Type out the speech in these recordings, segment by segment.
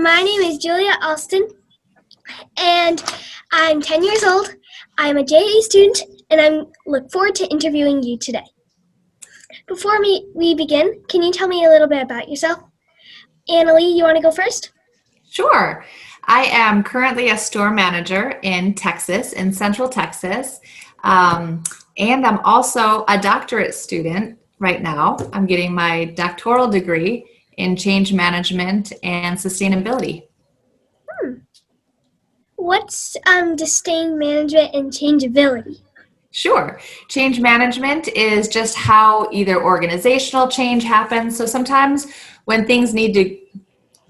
My name is Julia Alston, and I'm 10 years old. I'm a JA student, and I look forward to interviewing you today. Before we begin, can you tell me a little bit about yourself? Annalie, you want to go first? Sure. I am currently a store manager in Texas, in Central Texas, and I'm also a doctorate student right now. I'm getting my doctoral degree in change management and sustainability. What's disdain management and changeability? Sure. Change management is just how either organizational change happens. So sometimes when things need to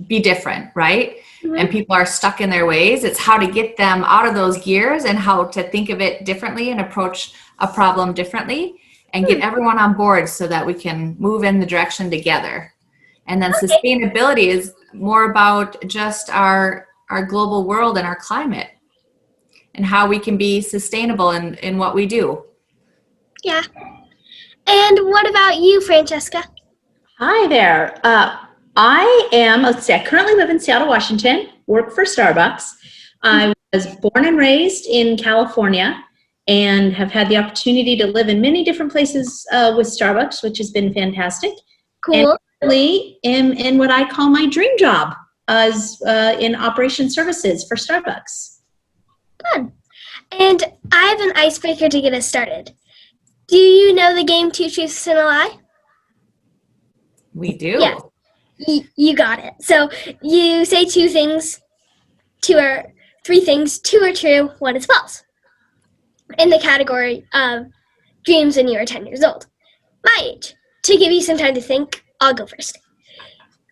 be different, right? And people are stuck in their ways, it's how to get them out of those gears and how to think of it differently and approach a problem differently and get everyone on board so that we can move in the direction together. And then sustainability is more about just our global world and our climate and how we can be sustainable in what we do. Yeah. And what about you, Francesca? Hi there. I currently live in Seattle, Washington, work for Starbucks. I was born and raised in California and have had the opportunity to live in many different places with Starbucks, which has been fantastic. Cool. And currently am in what I call my dream job as in operation services for Starbucks. Fun. And I have an icebreaker to get us started. Do you know the game Two Truths and a Lie? We do. Yeah. You got it. So you say three things, two are true, one is false. In the category of dreams when you were 10 years old. My age. To give you some time to think, I'll go first.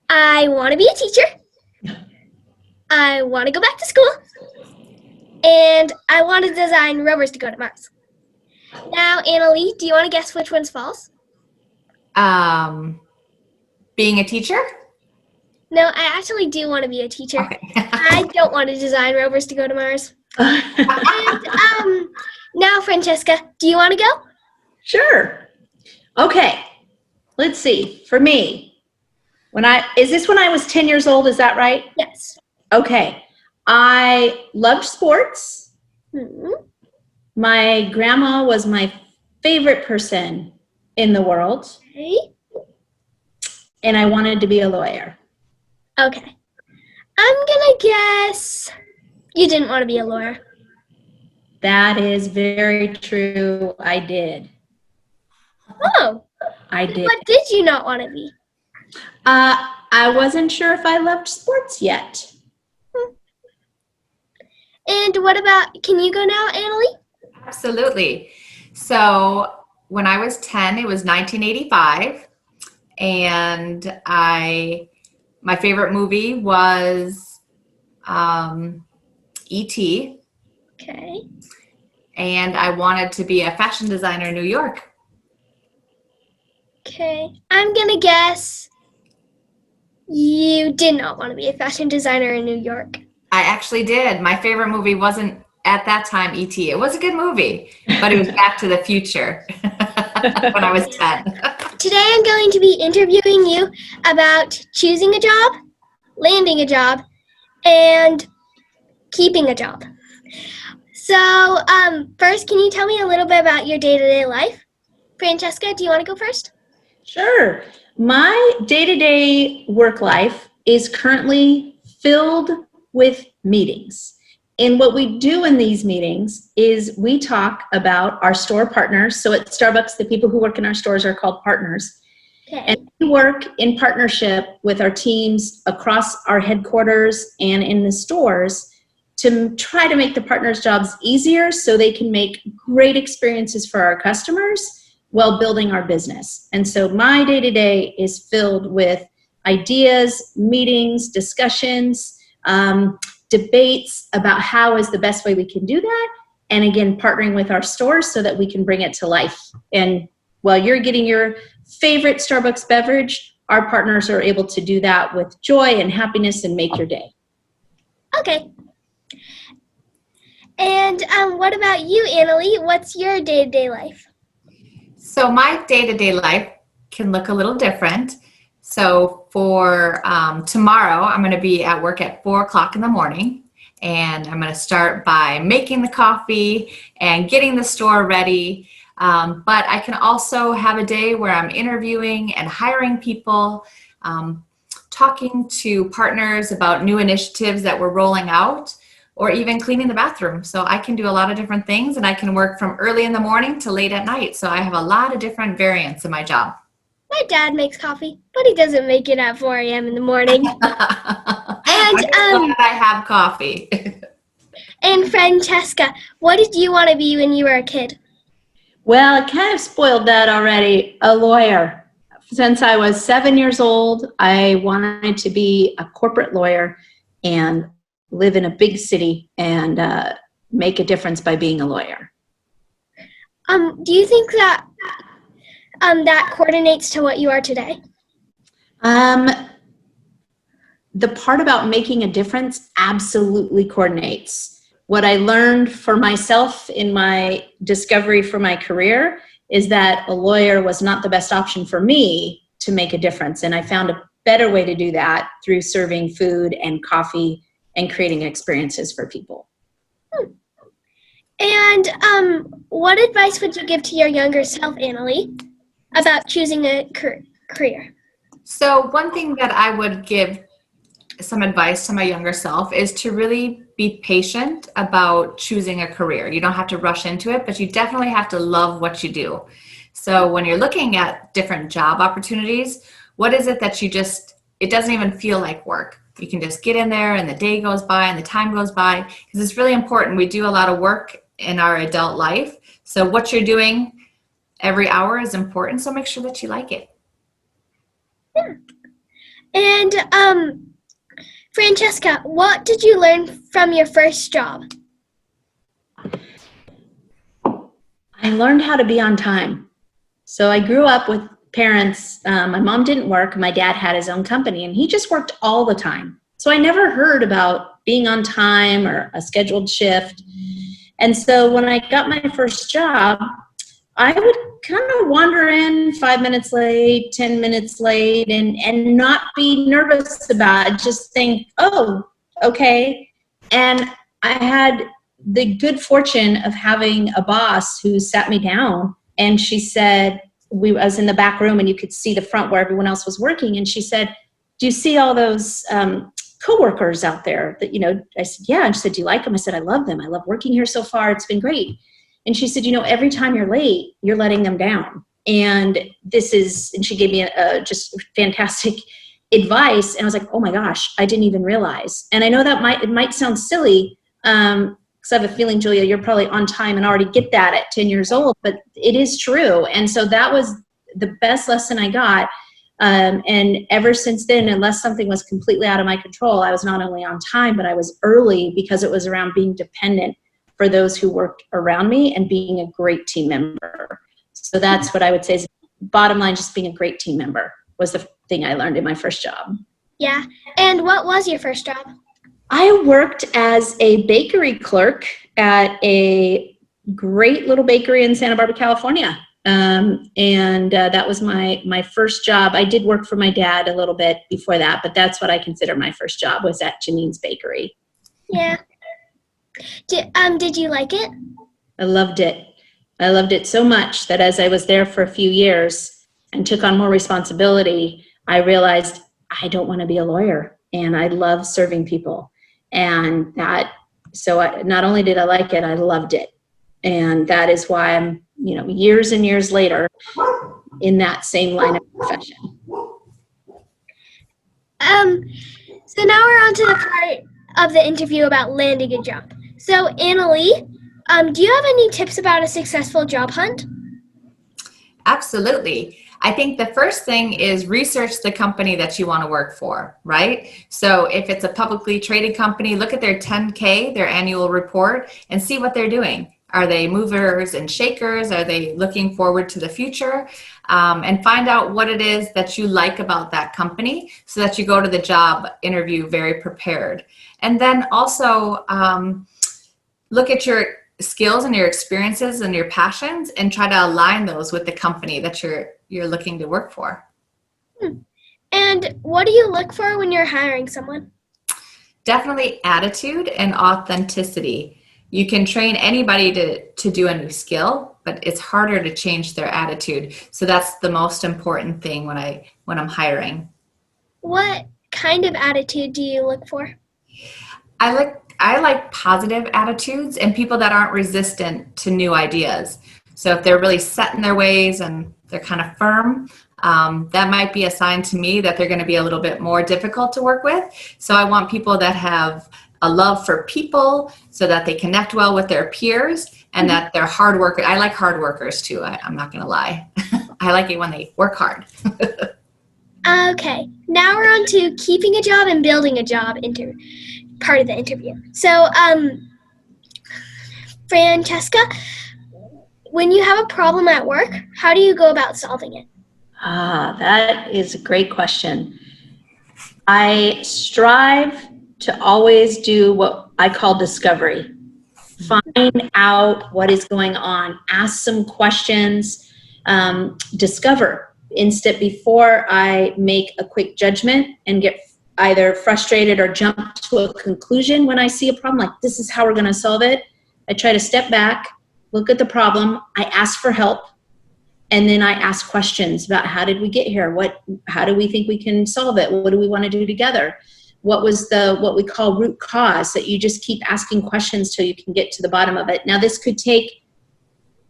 I want to be a teacher. I want to go back to school. And I want to design rovers to go to Mars. Now, Annalie, do you want to guess which one's false? Being a teacher? No, I actually do want to be a teacher. Okay. I don't want to design rovers to go to Mars. And now, Francesca, do you want to go? Sure. Okay. Let's see. For me, is this when I was 10 years old? Is that right? Yes. Okay. I loved sports. Mm-hmm. My grandma was my favorite person in the world. Okay. And I wanted to be a lawyer. Okay. I'm gonna guess you didn't want to be a lawyer. That is very true. I did. Oh. I did. What did you not want to be? I wasn't sure if I loved sports yet. And what about, can you go now, Annalie? Absolutely. So when I was 10, it was 1985. And my favorite movie was E.T. Okay. And I wanted to be a fashion designer in New York. Okay. I'm going to guess you did not want to be a fashion designer in New York. I actually did. My favorite movie wasn't at that time E.T. It was a good movie, but it was Back to the Future when I was 10. Today I'm going to be interviewing you about choosing a job, landing a job, and keeping a job. So first, can you tell me a little bit about your day-to-day life? Francesca, do you want to go first? Sure. My day-to-day work life is currently filled with meetings. And what we do in these meetings is we talk about our store partners. So at Starbucks, the people who work in our stores are called partners. Okay. And we work in partnership with our teams across our headquarters and in the stores to try to make the partners' jobs easier so they can make great experiences for our customers while building our business. And so my day-to-day is filled with ideas, meetings, discussions, debates about how is the best way we can do that. And again, partnering with our stores so that we can bring it to life. And while you're getting your favorite Starbucks beverage, our partners are able to do that with joy and happiness and make your day. Okay. And what about you, Annalie? What's your day-to-day life? So my day-to-day life can look a little different. So for tomorrow, I'm going to be at work at 4 o'clock in the morning, and I'm going to start by making the coffee and getting the store ready. But I can also have a day where I'm interviewing and hiring people, talking to partners about new initiatives that we're rolling out, or even cleaning the bathroom. So I can do a lot of different things, and I can work from early in the morning to late at night. So I have a lot of different variants in my job. My dad makes coffee, but he doesn't make it at 4 a.m. in the morning. I'm just glad I have coffee. And Francesca, what did you want to be when you were a kid? Well, I kind of spoiled that already. A lawyer. Since I was 7 years old, I wanted to be a corporate lawyer and live in a big city and make a difference by being a lawyer. Do you think that that coordinates to what you are today? The part about making a difference absolutely coordinates. What I learned for myself in my discovery for my career is that a lawyer was not the best option for me to make a difference. And I found a better way to do that through serving food and coffee and creating experiences for people. And what advice would you give to your younger self, Annalie, about choosing a career? So one thing that I would give some advice to my younger self is to really be patient about choosing a career. You don't have to rush into it, but you definitely have to love what you do. So when you're looking at different job opportunities, what is it that it doesn't even feel like work? You can just get in there and the day goes by and the time goes by, because it's really important. We do a lot of work in our adult life. So what you're doing every hour is important. So make sure that you like it. Yeah. And Francesca, what did you learn from your first job? I learned how to be on time. So I grew up with parents. My mom didn't work. My dad had his own company, and he just worked all the time. So I never heard about being on time or a scheduled shift. And so when I got my first job, I would kind of wander in 5 minutes late, 10 minutes late, and not be nervous about it. Just think, oh, okay. And I had the good fortune of having a boss who sat me down, and she said, I was in the back room and you could see the front where everyone else was working. And she said, do you see all those coworkers out there that, I said, yeah. And she said, do you like them? I said, I love them. I love working here so far. It's been great. And she said, every time you're late, you're letting them down. And she gave me just fantastic advice. And I was like, oh my gosh, I didn't even realize. And I know that it might sound silly, because I have a feeling, Julia, you're probably on time and already get that at 10 years old, but it is true. And so that was the best lesson I got. And ever since then, unless something was completely out of my control, I was not only on time, but I was early, because it was around being dependent for those who worked around me and being a great team member. So that's what I would say is, bottom line, just being a great team member was the thing I learned in my first job. Yeah. And what was your first job? I worked as a bakery clerk at a great little bakery in Santa Barbara, California. That was my first job. I did work for my dad a little bit before that, but that's what I consider my first job, was at Janine's Bakery. Yeah. Did you like it? I loved it. I loved it so much that as I was there for a few years and took on more responsibility, I realized I don't want to be a lawyer, and I love serving people. And not only did I like it, I loved it. And that is why I'm, years and years later in that same line of profession. So now we're on to the part of the interview about landing a job. So Annalie, do you have any tips about a successful job hunt? Absolutely. I think the first thing is research the company that you want to work for, right? So if it's a publicly traded company, look at their 10K, their annual report, and see what they're doing. Are they movers and shakers? Are they looking forward to the future? And find out what it is that you like about that company, so that you go to the job interview very prepared. And then also look at your skills and your experiences and your passions, and try to align those with the company that you're looking to work for. And what do you look for when you're hiring someone? Definitely attitude and authenticity. You can train anybody to do a new skill, but it's harder to change their attitude. So that's the most important thing when I'm hiring. What kind of attitude do you look for? I like positive attitudes and people that aren't resistant to new ideas. So if they're really set in their ways and they're kind of firm, that might be a sign to me that they're going to be a little bit more difficult to work with. So I want people that have a love for people so that they connect well with their peers and that they're hard workers. I like hard workers too. I'm not going to lie. I like it when they work hard. Okay, now we're on to keeping a job and building a job part of the interview. So, Francesca, when you have a problem at work, how do you go about solving it? That is a great question. I strive to always do what I call discovery. Find out what is going on, ask some questions, discover before I make a quick judgment and get either frustrated or jump to a conclusion when I see a problem, like this is how we're going to solve it. I try to step back, look at the problem, I ask for help, and then I ask questions about how did we get here? How do we think we can solve it? What do we want to do together? What was what we call root cause, that you just keep asking questions till you can get to the bottom of it. Now this could take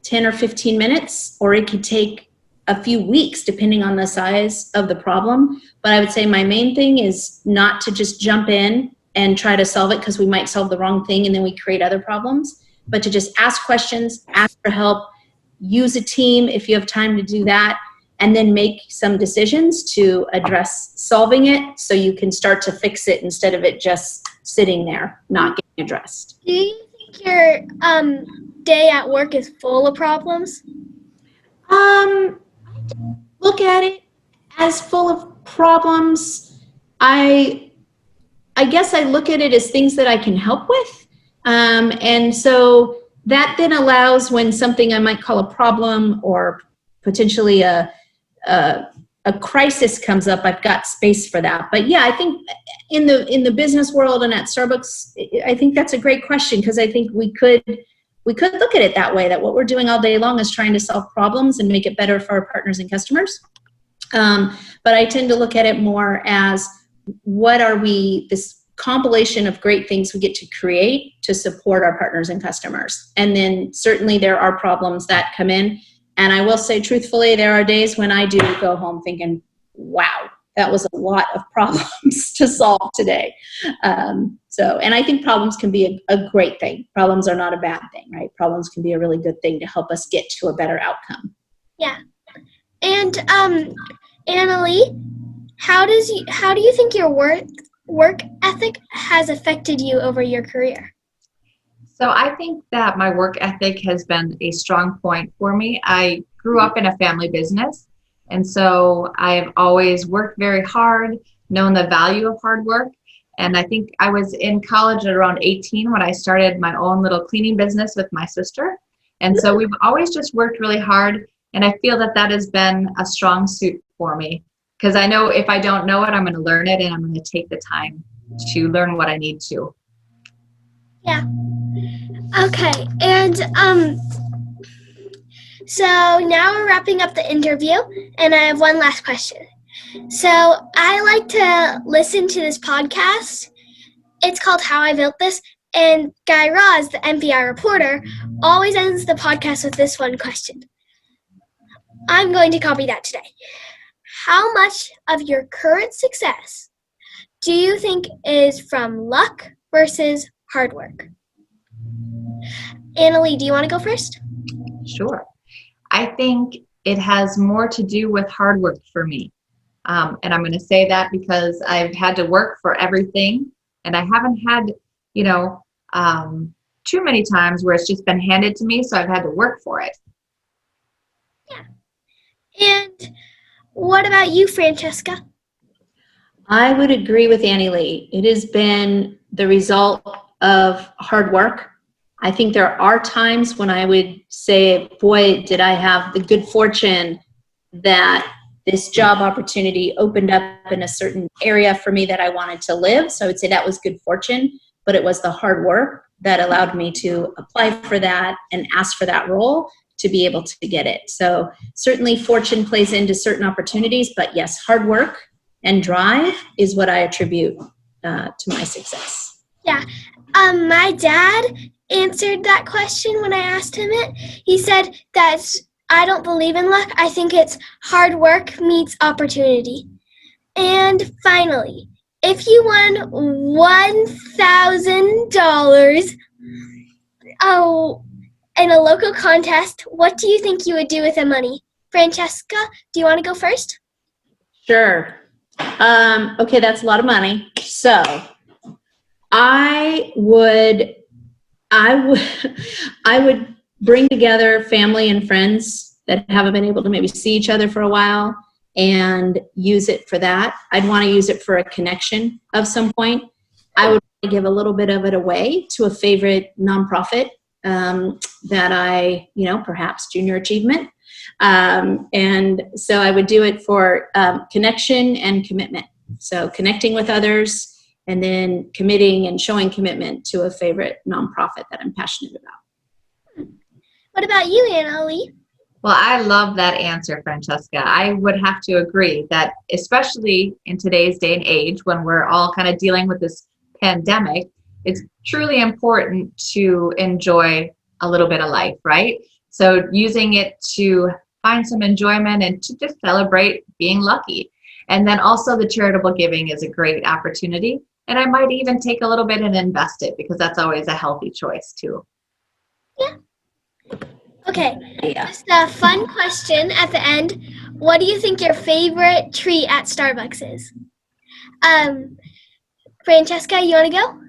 10 or 15 minutes, or it could take a few weeks depending on the size of the problem. But I would say my main thing is not to just jump in and try to solve it, because we might solve the wrong thing and then we create other problems, but to just ask questions, ask for help, use a team if you have time to do that, and then make some decisions to address solving it so you can start to fix it instead of it just sitting there not getting addressed. Do you think your day at work is full of problems? Look at it as full of problems. I guess I look at it as things that I can help with. And so that then allows, when something I might call a problem or potentially a crisis comes up, I've got space for that. But yeah, I think in the business world and at Starbucks, I think that's a great question, because I think we could look at it that way, that what we're doing all day long is trying to solve problems and make it better for our partners and customers. But I tend to look at it more as, what are this compilation of great things we get to create to support our partners and customers. And then certainly there are problems that come in. And I will say truthfully, there are days when I do go home thinking, wow, that was a lot of problems to solve today. And I think problems can be a great thing. Problems are not a bad thing, right? Problems can be a really good thing to help us get to a better outcome. Yeah. And Annalie, how do you think your work ethic has affected you over your career? So I think that my work ethic has been a strong point for me. I grew up in a family business, and so I've always worked very hard, known the value of hard work. And I think I was in college at around 18 when I started my own little cleaning business with my sister. And so we've always just worked really hard. And I feel that has been a strong suit for me, because I know if I don't know it, I'm going to learn it, and I'm going to take the time to learn what I need to. Yeah. Okay. And so now we're wrapping up the interview, and I have one last question. So I like to listen to this podcast. It's called How I Built This, and Guy Raz, the NPR reporter, always ends the podcast with this one question. I'm going to copy that today. How much of your current success do you think is from luck versus hard work? Annalie, do you want to go first? Sure. I think it has more to do with hard work for me. And I'm going to say that because I've had to work for everything, and I haven't had, too many times where it's just been handed to me, so I've had to work for it. Yeah. And what about you, Francesca? I would agree with Annalie. It has been the result of hard work. I think there are times when I would say, boy, did I have the good fortune that this job opportunity opened up in a certain area for me that I wanted to live. So I would say that was good fortune, but it was the hard work that allowed me to apply for that and ask for that role to be able to get it. So certainly fortune plays into certain opportunities, but yes, hard work and drive is what I attribute to my success. Yeah. My dad answered that question when I asked him it. He said I don't believe in luck. I think it's hard work meets opportunity. And finally, if you won $1,000 in a local contest, what do you think you would do with the money? Francesca, do you want to go first? Sure. Okay, that's a lot of money. So I would bring together family and friends that haven't been able to maybe see each other for a while and use it for that. I'd want to use it for a connection of some point. I would give a little bit of it away to a favorite nonprofit that I, perhaps junior achievement. And so I would do it for connection and commitment. So connecting with others and then committing and showing commitment to a favorite nonprofit that I'm passionate about. What about you, Annalie? Well, I love that answer, Francesca. I would have to agree that especially in today's day and age when we're all kind of dealing with this pandemic, it's truly important to enjoy a little bit of life, right? So using it to find some enjoyment and to just celebrate being lucky. And then also the charitable giving is a great opportunity. And I might even take a little bit and invest it because that's always a healthy choice too. Yeah. Okay, just a fun question at the end. What do you think your favorite treat at Starbucks is? Francesca, you want to go?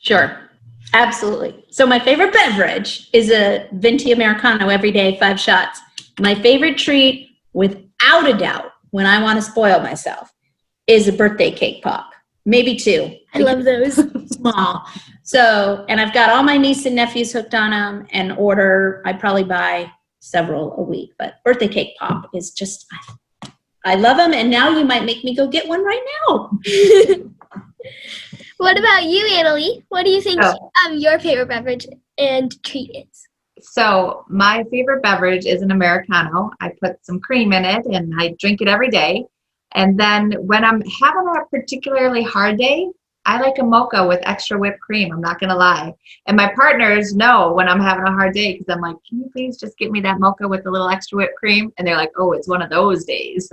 Sure, absolutely. So my favorite beverage is a venti Americano every day, 5 shots. My favorite treat, without a doubt, when I want to spoil myself, is a birthday cake pop. Maybe 2. I love those. Small. So, and I've got all my niece and nephews hooked on them and I probably buy several a week, but birthday cake pop is just, I love them. And now you might make me go get one right now. What about you, Annalie? What do you think your favorite beverage and treat is? So my favorite beverage is an Americano. I put some cream in it and I drink it every day. And then when I'm having a particularly hard day, I like a mocha with extra whipped cream. I'm not going to lie. And my partners know when I'm having a hard day because I'm like, can you please just get me that mocha with a little extra whipped cream? And they're like, oh, it's one of those days.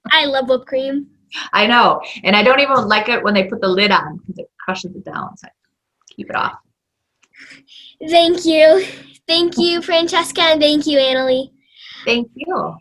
I love whipped cream. I know. And I don't even like it when they put the lid on because it crushes it down. So I keep it off. Thank you. Thank you, Francesca, and thank you, Annalie. Thank you.